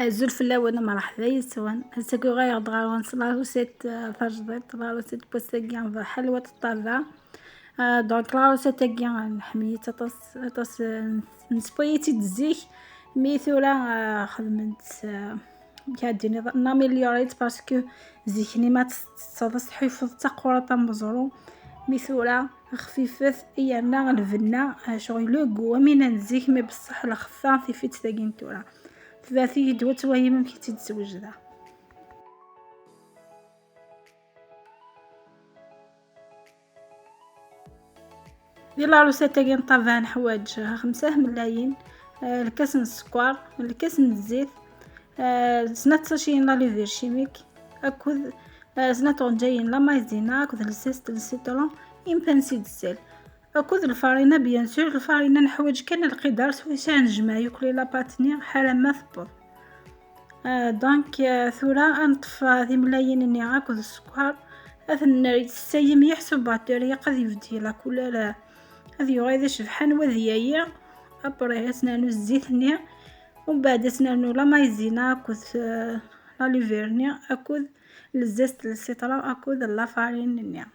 الزلفلة وانا مرحبا يسوان هساكو غير دغاونس لا روسيت تجديد لا روسيت بوسكيان ذا حلوة الطاذة. دونك لا روسيت كيان حميت تاس نسبويتي دزيك ميثورا خدمت كاديني ناميليوريت باسكو زيكني ما تصدس حفظ تقرا مزرو ميثورا خفيفت ايانا الفنا شغل لو كو من نزيك مي بصح الخفا في فيت تاكينتورا ثلاثي دوت وهي ممكن تتزوج ذا. ديال العروسة تاقي نطابع حوايج 5 ملايين. الكاس السكر، الكاس الزيت، سنة تشين لا ليفير شيميك، اكود سنة جايين لا مايزينا، اكود السيست السيترون يمبنسي السيل، اكود الفارينة بيان سور الفارينة نحوايج كان القدار سويسان نجمع يوكلي لا باتني حالا ما ثبط. دونك ثورا انطفى ذي ملايين اني اكود السكر اثن يتسيم يحسب باتوريا قد يفدي لا كل هذي غايدة شبحان وذيايا ابري اسنانو الزيت نيا ومن بعد اسنانو لا مايزينا اكود لا ليفيرنيا اكود الزيت السيترا اكود لا فارين نيا.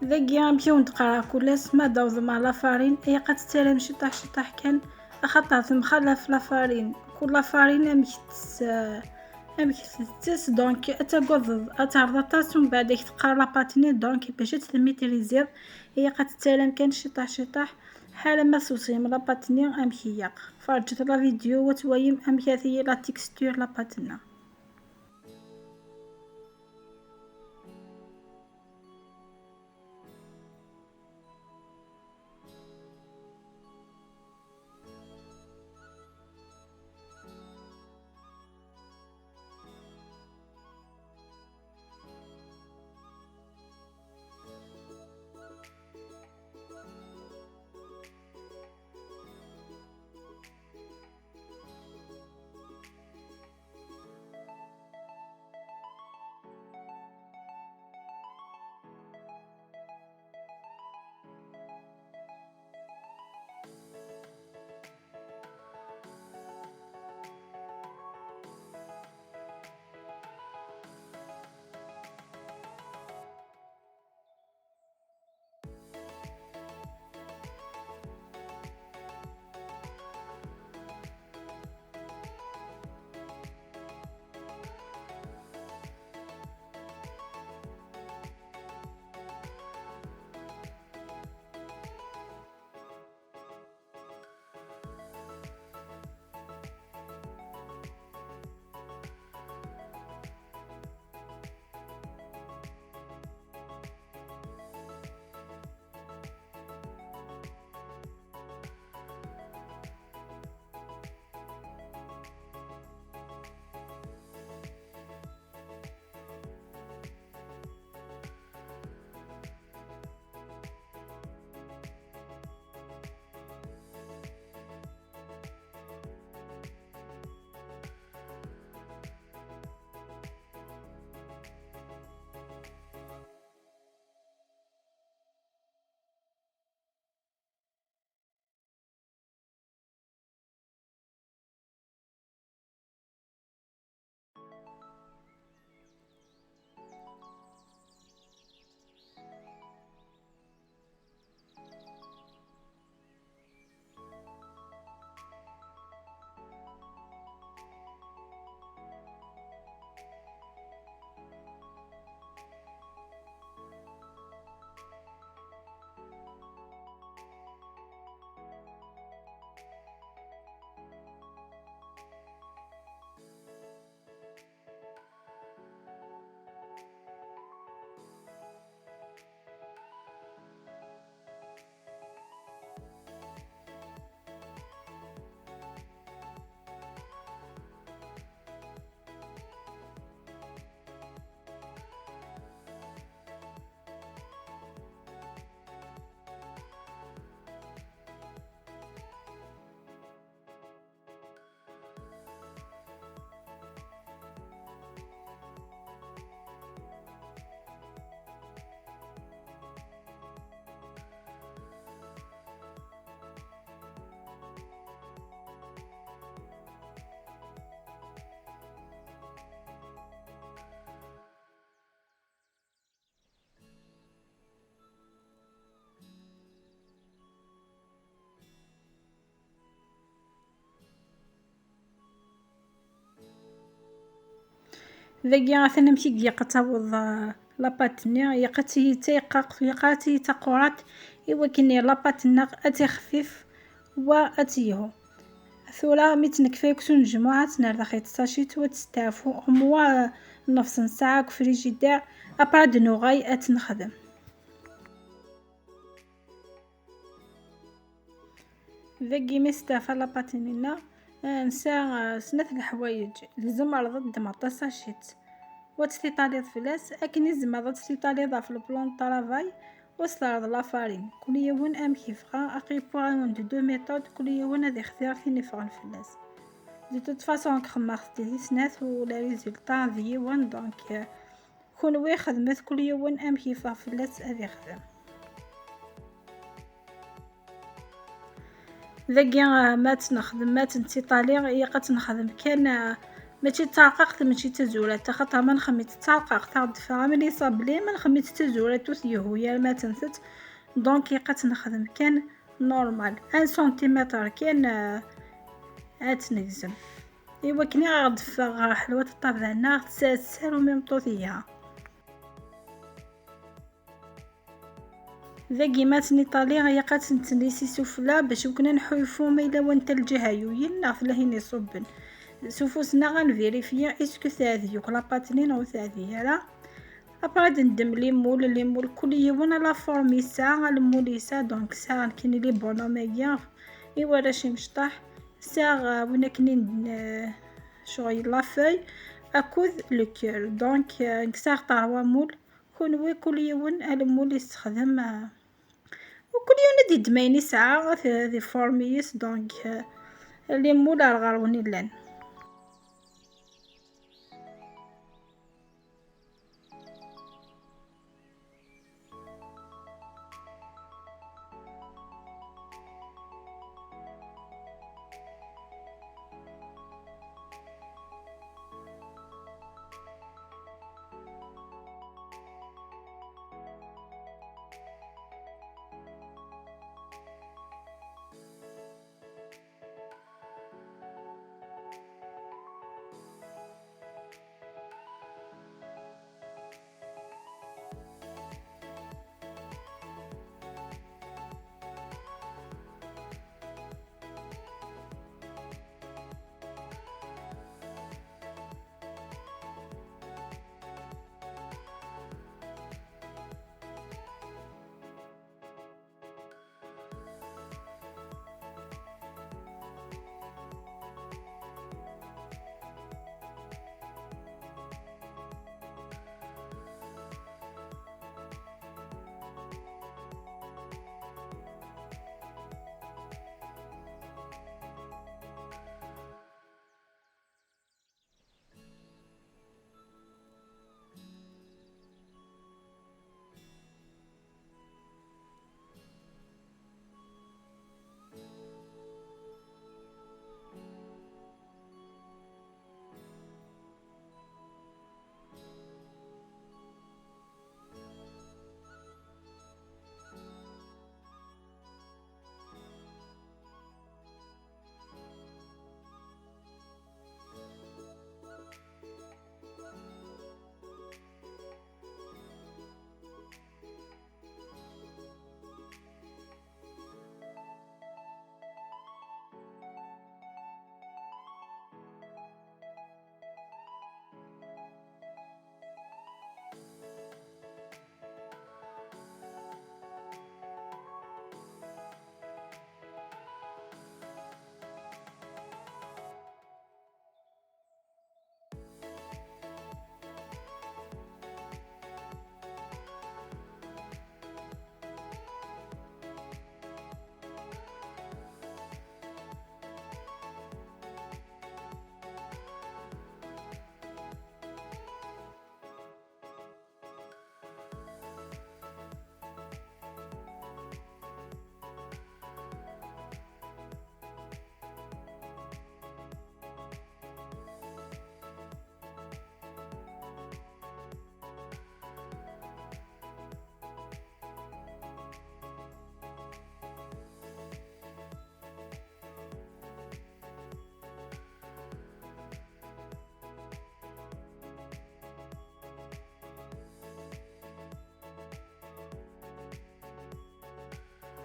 ذاك نمشيو نتقرا كلاس ما داوز مع لافارين هي قد تسالم شطح كان خاطر تمخلف لافارين كل لافارين امك تس دونك اتقضض اتعرضت من بعد تقرا لاباتني دونك باش تميتريزير هي قد تسالم كان شطح حاله ما سوسي من لاباتني امك ياق فرجت لا فيديو وتويم امك هي لا تكستور لاباتنا. ذاك عثنا مشي قيقة تعوض لاباتني يقاتي تيقاق يقاتي تقورات إوا كني لاباتنا أتي خفيف وأتيهو ثورة ميتنك فيكسون جماعة نردخي تساشيت وتستافو موا نفس ساعة فريجيدير أبعد نوغاي أتنخدم ذاكي مستافا لاباتنينا نسا سنة الحوايج لزم ضد مطاسة شيت وتستيطاليض فلاس أكن يزم تستيطاليض في البلون طرافاي وستارض لافارين كل يوم أم كيفغا أقيبو عند دو ميثود كل يوم هذا اختيار فين يفغن فلاس دي توت فاسون كخما خدي سنات ولا ريزولطا ديوان دونك كون وي خدمت كل يوم أم كيفغ فلاس هذا خدم ذاك ما تنخدم ما تنتيطاليغ هي قد نخدم كان ماشي تعلققت ماشي تزورات خاطر ما نخميت تعلققت دفع ملي صابلي ما نخميت تزورات وثيهو يا ما تنثت دونك يقات نخدم كان نورمال 1 سنتيمتر كان هات نقزم ايوا كني غاد فغ حلوة الطبانة تسالو ميم طوطيها ذا قيمات نيطاليا هي قات نتنيسي سفلى باش وكنا نحوفو ما الا وانت الجهايوين ناغ لهين يصبن سوفوسنا غنفيريفيا اسكو ثاذيوك لاباتنين او ثاذي راه ابرا ندم لي مول كل يوم لا فورمي ساعه الموليسا دونك ساعه كاين لي بونوميا ايوا راشي مشطح ساعه وين كاين شغل لا فاي اكوذ لو كير دونك نكسار طاروا مول كون كل يوم المول يستخدم وكل يوم دي دميني ساعه في فورميس دونك لي مول غاروني لان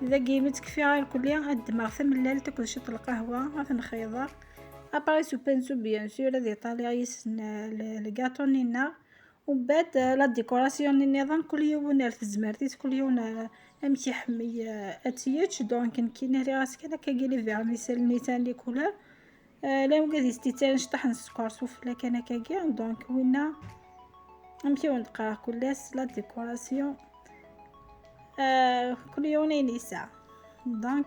اذا قيمت كفي غير كليا الدماغ ثملال تاكل شط القهوه غتنخيضها اباري سو بانسو بيان سور هذه ايطاليا يسن الكاطو نينا ومن بعد لا ديكوراسيون نظام كل يوم نرت زمرتيت كل يوم امشي حمي اتيتش دونك كاين ري راسك انا كاكيلي فيرميسيل نيتان لي كولور لا وقادي استيتان شطح السكر سوفلا كان كاكيا دونك وينا نمشيو نقرا كلاس لا ديكوراسيون كل يومين ساعة دونك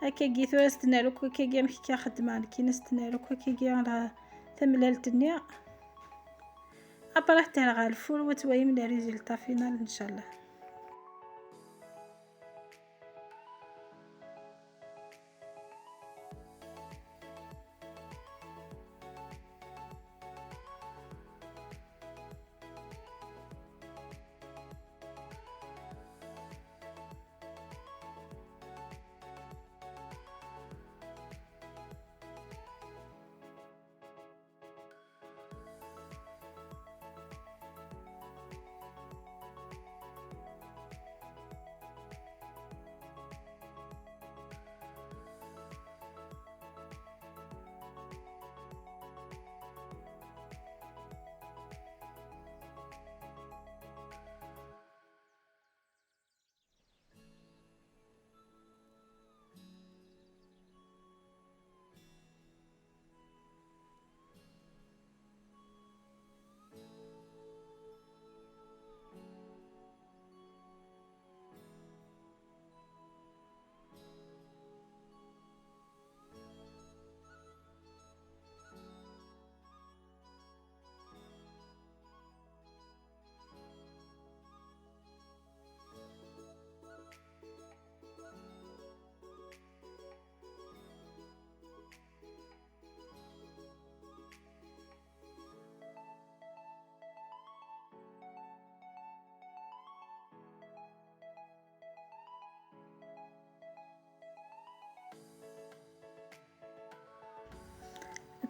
هكا جيت ستنالوك هكا جا مكي خدمة كي نستنالوك هكا جا على ثملالتني ابا حتى غا الفول وتوايم لي ريزولطا فينال ان شاء الله.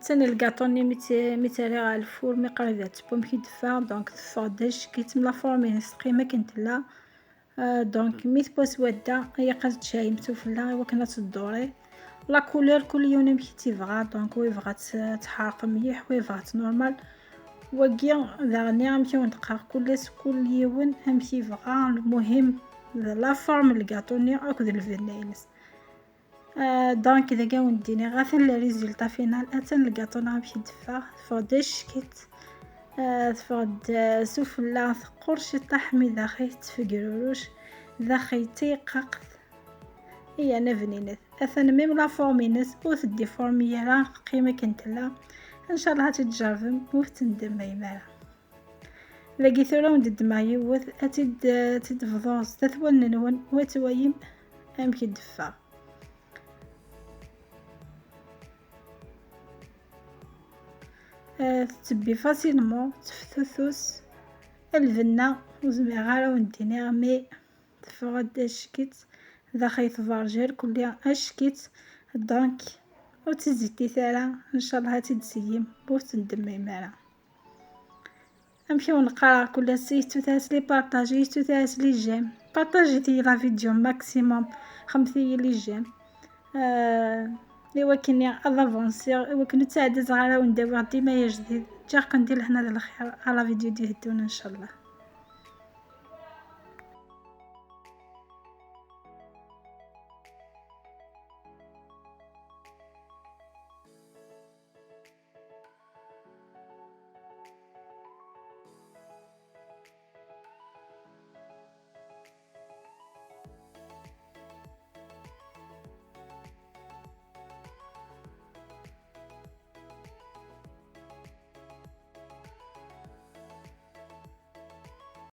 تاني الكاطوني ميتالي على الفور مقريبات بوم كي دفا دونك دفا داش كيت من لافورمين قيمة كنت لا دونك ميت بوس ودا هي قد شاي متوفلا ايوا كنا تدوري لا كولور كل يوم كي تيبغى دونك ويبغى تحرق مليح ويبغى نورمال وكيا داغني غنمشيو ندقق كل يوم امشي يبغى المهم لا فورم الكاطوني اكد الفانيلس دونك اذا كاع نديني غاث لي ريزولطا فينال اتن الكاطون غنمشي دفا داش كيت تفقد سفلا ثقرش طحمي داخل تفقروش داخل تيقق هي انا فنينت اثن ميم لا فورمينس وثدي فورميلا قيمه كنت لا ان شاء الله تتجربم وتندم يمالا لقيت ثورة وندد مع يوث اتد تدفضوز تثون نون وتويم امكي دفا تبي فاسيلمون تفتثوس الفنا وزميغا ونديني مي تفرد اشكيت داخل تفارجر كلها اشكيت دونك وتزيتي ثالا ان شاء الله تدسيم بوت ندمي مالا نمشيو نقرا كل سيتو تاسلي بارطاجي تاسلي جيم بارطاجيتي لا فيديو ماكسيموم 5 لي جيم ايوا كني افونسي ايوا كنت تعدز على وندير ديما جديد جا كندير هنا الخير على فيديو دي هدونا ان شاء الله.